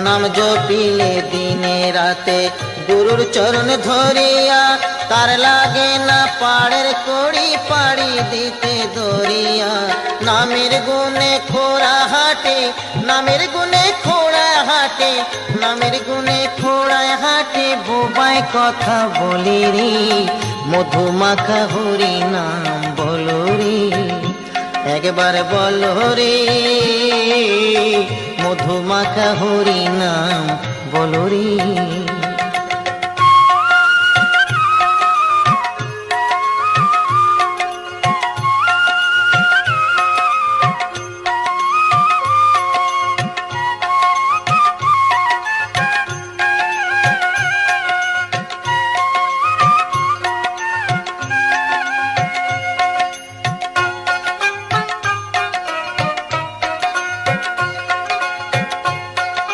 নাম জপিলে দিনে রাতে গুরুর চরণ ধরিয়া, তার লাগে না পাড়ের কড়ি পাড়ি দিতে দরিয়া। নামের গুণে খোড়া হাটে, নামের গুণে খোড়া হাটে, নামের গুণে খোড়ায় হাটে, বোবায় কথা বলি রে, মধুমাখা হরি নাম বলো রে, একবার বলো রে, মধুমাখা হরি নাম বলো রে।